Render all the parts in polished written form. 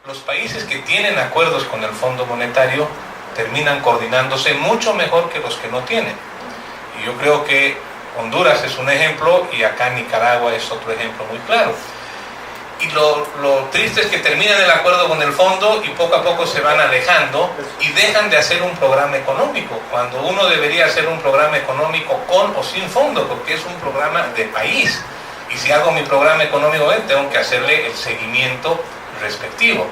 Los países que tienen acuerdos con el Fondo Monetario terminan coordinándose mucho mejor que los que no tienen. Y yo creo que Honduras es un ejemplo y acá Nicaragua es otro ejemplo muy claro. Y lo triste es que terminan el acuerdo con el fondo y poco a poco se van alejando y dejan de hacer un programa económico, cuando uno debería hacer un programa económico con o sin fondo, porque es un programa de país. Y si hago mi programa económico, tengo que hacerle el seguimiento respectivo.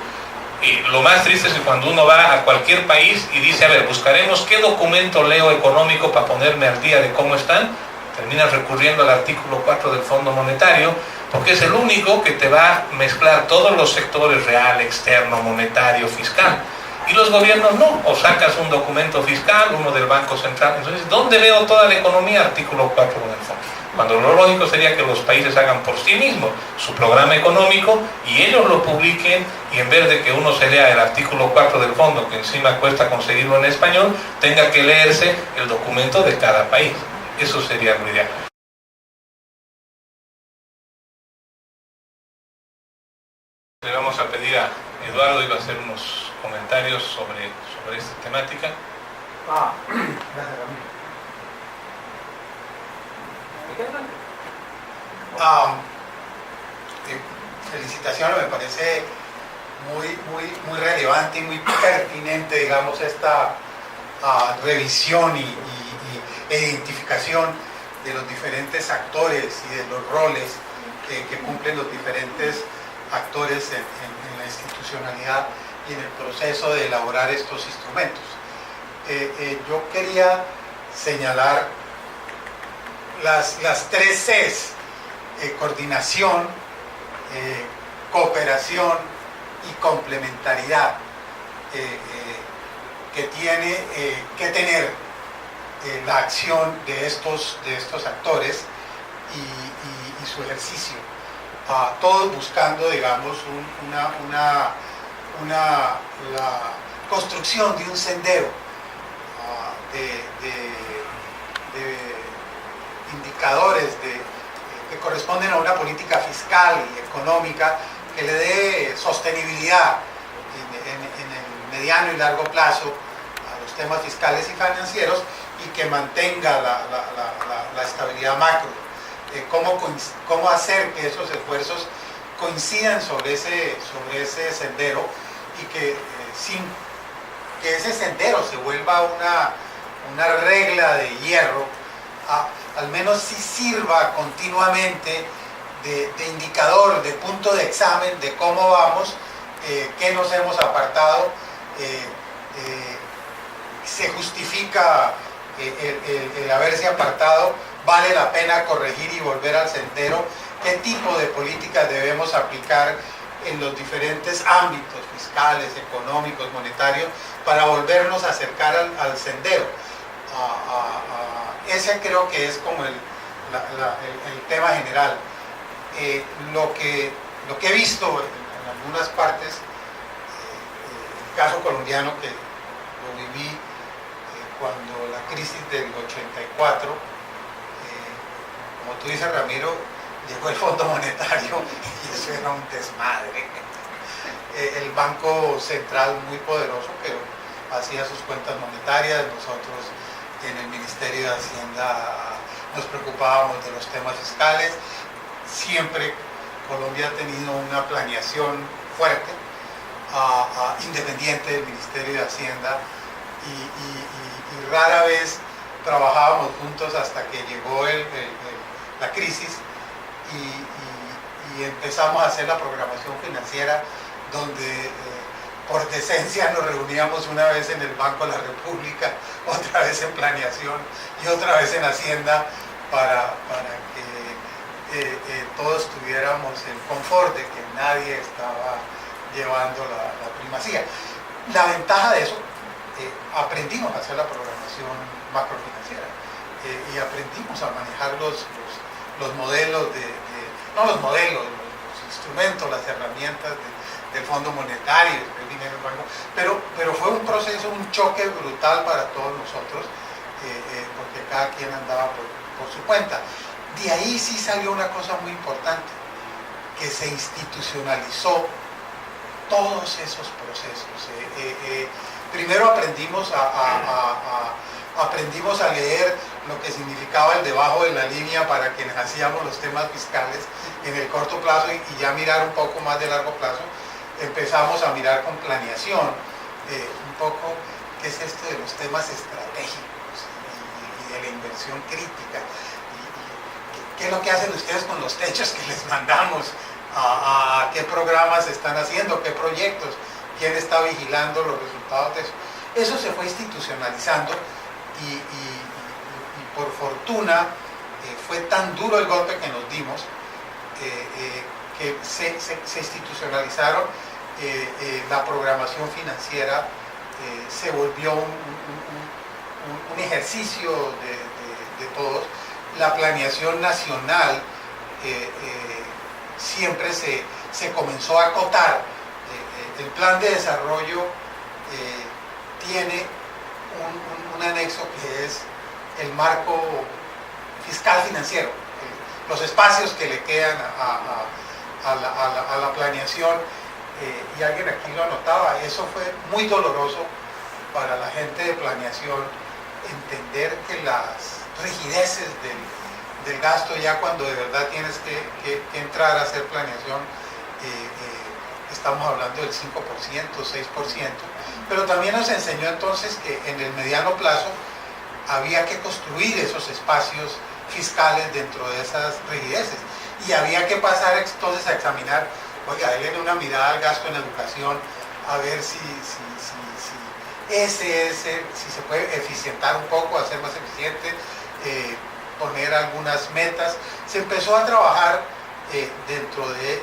Y lo más triste es que cuando uno va a cualquier país y dice, a ver, buscaremos qué documento leo económico para ponerme al día de cómo están, terminas recurriendo al artículo 4 del Fondo Monetario, porque es el único que te va a mezclar todos los sectores, real, externo, monetario, fiscal. Y los gobiernos no, o sacas un documento fiscal, uno del Banco Central. Entonces, ¿dónde veo toda la economía? Artículo 4 del Fondo. Cuando lo lógico sería que los países hagan por sí mismos su programa económico y ellos lo publiquen, y en vez de que uno se lea el artículo 4 del fondo, que encima cuesta conseguirlo en español, tenga que leerse el documento de cada país. Eso sería lo ideal. Le vamos a pedir a Eduardo, iba a hacer unos comentarios sobre esta temática. Gracias, Ramiro. Felicitaciones, me parece muy relevante y muy pertinente, digamos, esta revisión e identificación de los diferentes actores y de los roles que cumplen los diferentes actores en la institucionalidad y en el proceso de elaborar estos instrumentos. Yo quería señalar las tres Cs: coordinación, cooperación y complementariedad, que tiene que tener la acción de estos actores y su ejercicio, todos buscando, digamos, la construcción de un sendero de indicadores que corresponden a una política fiscal y económica que le dé sostenibilidad en el mediano y largo plazo a los temas fiscales y financieros, y que mantenga la estabilidad macro. Cómo hacer que esos esfuerzos coincidan sobre ese sendero, y que ese sendero se vuelva una regla de hierro, al menos sí sirva continuamente de indicador, de punto de examen de cómo vamos, qué nos hemos apartado, se justifica el haberse apartado, vale la pena corregir y volver al sendero, qué tipo de políticas debemos aplicar en los diferentes ámbitos fiscales, económicos, monetarios, para volvernos a acercar al sendero. Ese creo que es como el tema general. Lo que he visto en algunas partes, el caso colombiano, que lo viví cuando la crisis del 84, como tú dices, Ramiro, llegó el Fondo Monetario y eso era un desmadre. El Banco Central muy poderoso, pero hacía sus cuentas monetarias. Nosotros en el Ministerio de Hacienda nos preocupábamos de los temas fiscales. Siempre Colombia ha tenido una planeación fuerte, independiente del Ministerio de Hacienda, y rara vez trabajábamos juntos hasta que llegó la crisis y empezamos a hacer la programación financiera, donde por decencia nos reuníamos una vez en el Banco de la República, otra vez en planeación y otra vez en Hacienda, para que todos tuviéramos el confort de que nadie estaba llevando la primacía. La ventaja de eso, aprendimos a hacer la programación macrofinanciera, y aprendimos a manejar los modelos los instrumentos, las herramientas del Fondo Monetario, del dinero del banco, pero fue un proceso, un choque brutal para todos nosotros, porque cada quien andaba por su cuenta. De ahí sí salió una cosa muy importante, que se institucionalizó todos esos procesos. Primero aprendimos a leer lo que significaba el debajo de la línea para quienes hacíamos los temas fiscales en el corto plazo y ya mirar un poco más de largo plazo. Empezamos a mirar con planeación un poco qué es esto de los temas estratégicos y de la inversión crítica. ¿Qué es lo que hacen ustedes con los techos que les mandamos? ¿A qué programas están haciendo? ¿Qué proyectos? ¿Quién está vigilando los resultados de eso? Eso se fue institucionalizando y por fortuna fue tan duro el golpe que nos dimos que se institucionalizaron. La programación financiera se volvió un ejercicio de todos. La planeación nacional siempre se comenzó a acotar. El plan de desarrollo tiene un anexo que es el marco fiscal financiero, los espacios que le quedan a la planeación, y alguien aquí lo anotaba. Eso fue muy doloroso para la gente de planeación, entender que las rigideces del gasto, ya cuando de verdad tienes que entrar a hacer planeación, estamos hablando del 5%, 6%, pero también nos enseñó entonces que en el mediano plazo había que construir esos espacios fiscales dentro de esas rigideces y había que pasar entonces a examinar, oiga, denle una mirada al gasto en educación, a ver si se puede eficientar un poco, hacer más eficiente, poner algunas metas. Se empezó a trabajar dentro de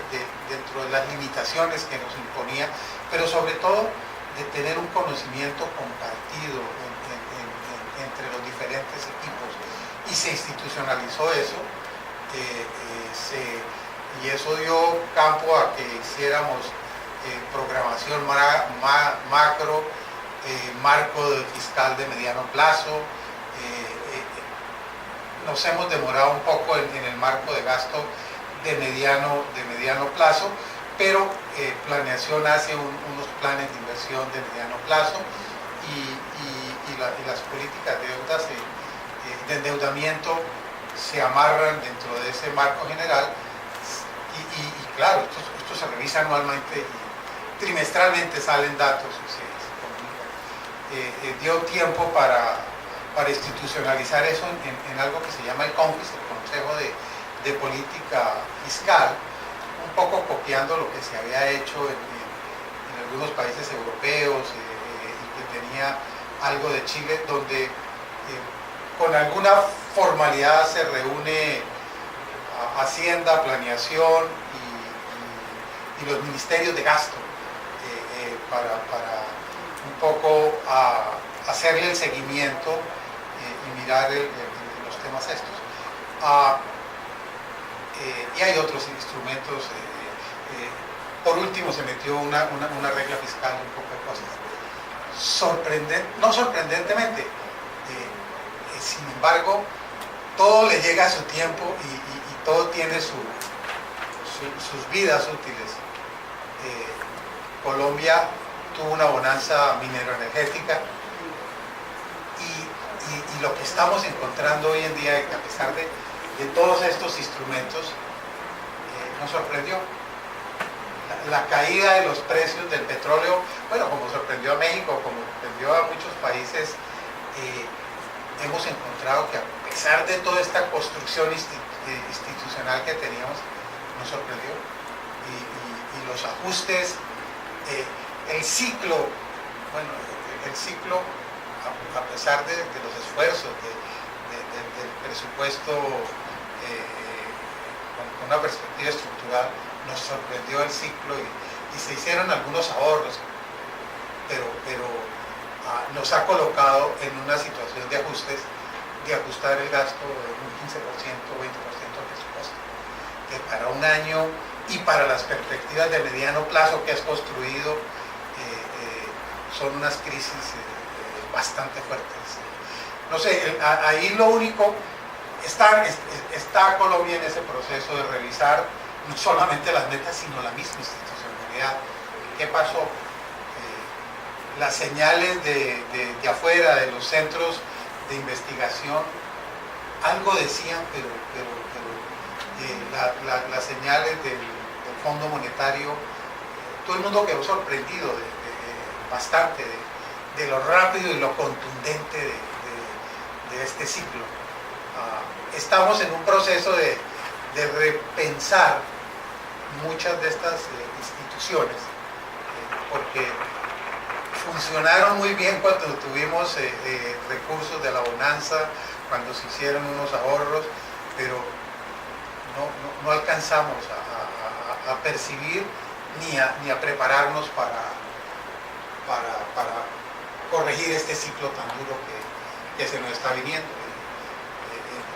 las limitaciones que nos imponía, pero sobre todo de tener un conocimiento compartido entre los diferentes equipos, y se institucionalizó eso, y eso dio campo a que hiciéramos programación macro, marco fiscal de mediano plazo. Nos hemos demorado un poco en el marco de gasto de mediano plazo, pero planeación hace unos planes de inversión de mediano plazo y las políticas de endeudamiento se amarran dentro de ese marco general y claro, esto se revisa anualmente y trimestralmente salen datos y se comunican. Dio tiempo para institucionalizar eso en algo que se llama el CONFIS, el Consejo de Política Fiscal, un poco copiando lo que se había hecho en algunos países europeos y que tenía algo de Chile, donde con alguna formalidad se reúne Hacienda, Planeación y los ministerios de gasto para un poco hacerle el seguimiento y mirar los temas estos. Y hay otros instrumentos. Por último se metió una regla fiscal, un poco de cosas. No sorprendentemente, sin embargo, todo le llega a su tiempo y todo tiene sus vidas útiles. Colombia tuvo una bonanza mineroenergética y lo que estamos encontrando hoy en día, a pesar de todos estos instrumentos, nos sorprendió. La caída de los precios del petróleo, bueno, como sorprendió a México, como sorprendió a muchos países, hemos encontrado que a pesar de toda esta construcción institucional que teníamos, nos sorprendió. Y los ajustes, el ciclo, a pesar de los esfuerzos del presupuesto con una perspectiva estructural, nos sorprendió el ciclo y se hicieron algunos ahorros, pero nos ha colocado en una situación de ajustes, de ajustar el gasto de un 15%, 20% del presupuesto, que para un año y para las perspectivas de mediano plazo que has construido son unas crisis bastante fuertes. No sé, ahí lo único, está Colombia en ese proceso de revisar no solamente las metas, sino la misma institucionalidad, qué pasó. Las señales de afuera, de los centros de investigación, algo decían, pero las señales del Fondo Monetario, todo el mundo quedó sorprendido bastante de lo rápido y lo contundente de este ciclo. Estamos en un proceso de repensar muchas de estas instituciones, porque funcionaron muy bien cuando tuvimos recursos de la bonanza, cuando se hicieron unos ahorros, pero no alcanzamos a percibir ni a prepararnos para corregir este ciclo tan duro que se nos está viniendo.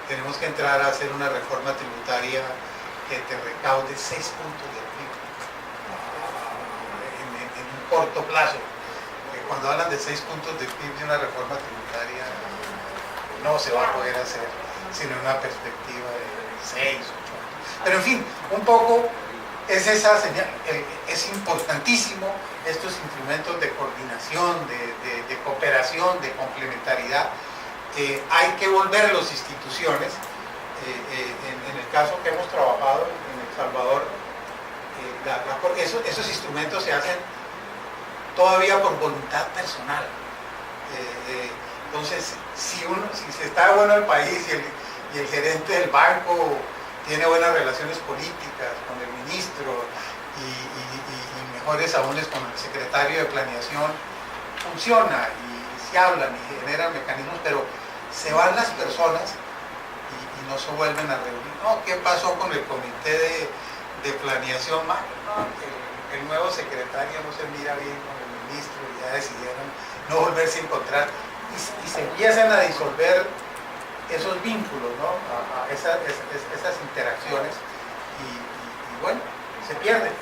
Tenemos que entrar a hacer una reforma tributaria que te recaude 6 puntos del PIB en un corto plazo. Cuando hablan de 6 puntos del PIB de una reforma tributaria, no se va a poder hacer sino en una perspectiva de 6, 8 años. Pero en fin, un poco es esa señal. Es importantísimo estos instrumentos de coordinación, de cooperación, de complementariedad. Hay que volverlos instituciones. En el caso que hemos trabajado en El Salvador, esos instrumentos se hacen todavía por voluntad personal. Entonces, si está bueno el país y el gerente del banco tiene buenas relaciones políticas con el ministro y mejores aún con el secretario de planeación, funciona y se hablan y generan mecanismos, pero se van las personas y no se vuelven a reunir. No, ¿qué pasó con el comité de planeación? No, el nuevo secretario no se mira bien con el ministro y ya decidieron no volverse a encontrar y se empiezan a disolver esos vínculos, ¿no? a esas interacciones y bueno, se pierden.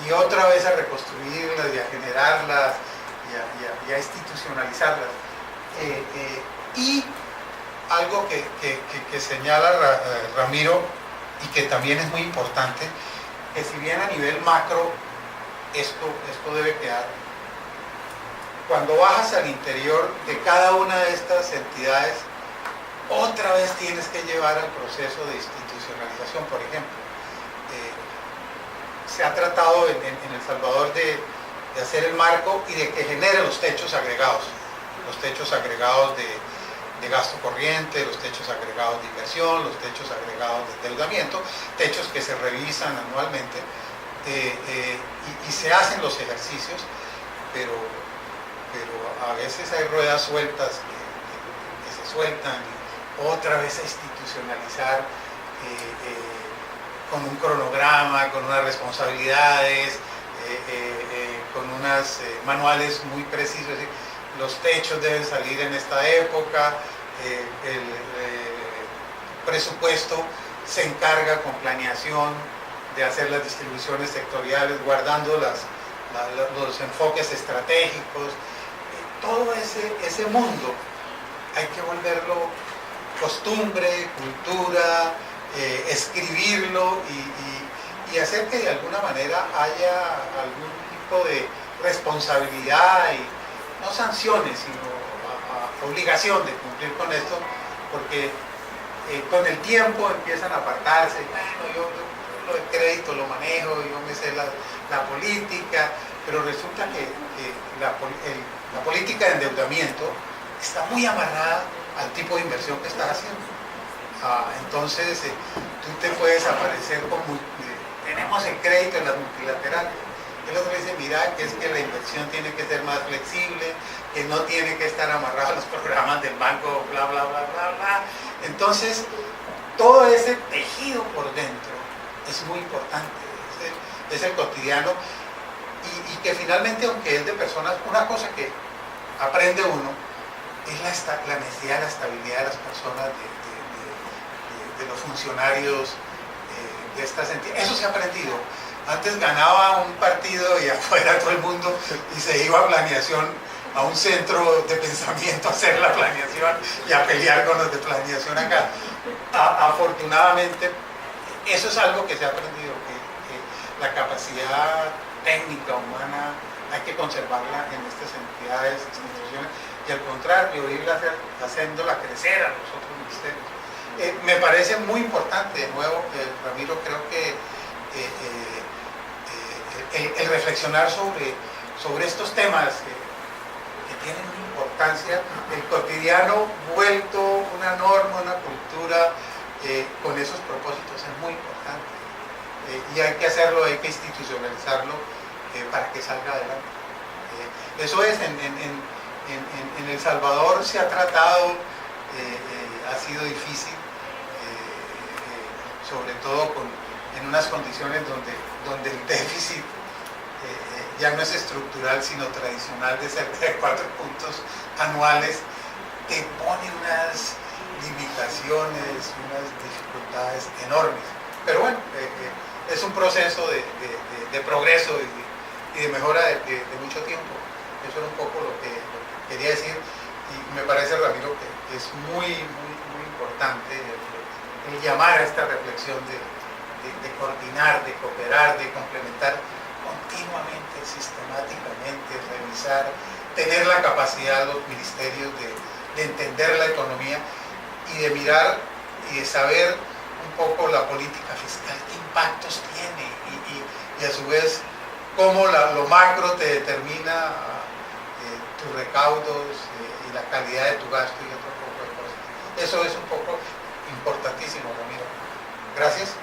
Y otra vez a reconstruirlas y a generarlas y a institucionalizarlas. Y algo que señala Ramiro y que también es muy importante, que si bien a nivel macro esto debe quedar, cuando bajas al interior de cada una de estas entidades, otra vez tienes que llevar al proceso de institucionalización. Por ejemplo, se ha tratado en El Salvador de hacer el marco y de que genere los techos agregados de gasto corriente, los techos agregados de inversión, los techos agregados de endeudamiento, techos que se revisan anualmente y se hacen los ejercicios, pero a veces hay ruedas sueltas que se sueltan y otra vez a institucionalizar con un cronograma, con unas responsabilidades, con unos manuales muy precisos. Los techos deben salir en esta época, el presupuesto se encarga con planeación de hacer las distribuciones sectoriales, guardando los enfoques estratégicos. Todo ese mundo hay que volverlo costumbre, cultura, escribirlo y hacer que de alguna manera haya algún tipo de responsabilidad y no sanciones, sino obligación de cumplir con esto, porque con el tiempo empiezan a apartarse. Bueno, yo lo de crédito lo manejo, yo me sé la política, pero resulta que la política de endeudamiento está muy amarrada al tipo de inversión que estás haciendo. Entonces, tú te puedes aparecer como, tenemos el crédito en las multilaterales. El otro dice, mira, que es que la inversión tiene que ser más flexible, que no tiene que estar amarrado a los programas del banco, bla, bla, bla, bla, bla. Entonces, todo ese tejido por dentro es muy importante, es el cotidiano y que finalmente, aunque es de personas, una cosa que aprende uno es la necesidad de la estabilidad de las personas, de los funcionarios de estas entidades. Eso se ha aprendido. Antes ganaba un partido y afuera todo el mundo y se iba a planeación, a un centro de pensamiento a hacer la planeación y a pelear con los de planeación acá. Afortunadamente, eso es algo que se ha aprendido, que la capacidad técnica, humana, hay que conservarla en estas entidades, instituciones, y al contrario, irla haciéndola crecer a los otros ministerios. Me parece muy importante, de nuevo, Ramiro, creo que el reflexionar sobre estos temas que tienen una importancia, el cotidiano vuelto una norma, una cultura, con esos propósitos es muy importante. Y hay que hacerlo, hay que institucionalizarlo para que salga adelante. Eso es, en El Salvador se ha tratado, ha sido difícil, sobre todo en unas condiciones donde el déficit ya no es estructural, sino tradicional, de cerca de 4 puntos anuales, que pone unas limitaciones, unas dificultades enormes. Pero bueno, es un proceso de progreso y de mejora de mucho tiempo. Eso era un poco lo que quería decir, y me parece, Ramiro, que es muy importante el llamar a esta reflexión de coordinar, de cooperar, de complementar continuamente, sistemáticamente, revisar, tener la capacidad los ministerios de entender la economía y de mirar y de saber un poco la política fiscal, qué impactos tiene y a su vez cómo lo macro te determina tus recaudos y la calidad de tu gasto y otro poco de cosas. Eso es un poco importantísimo, Ramiro. Gracias.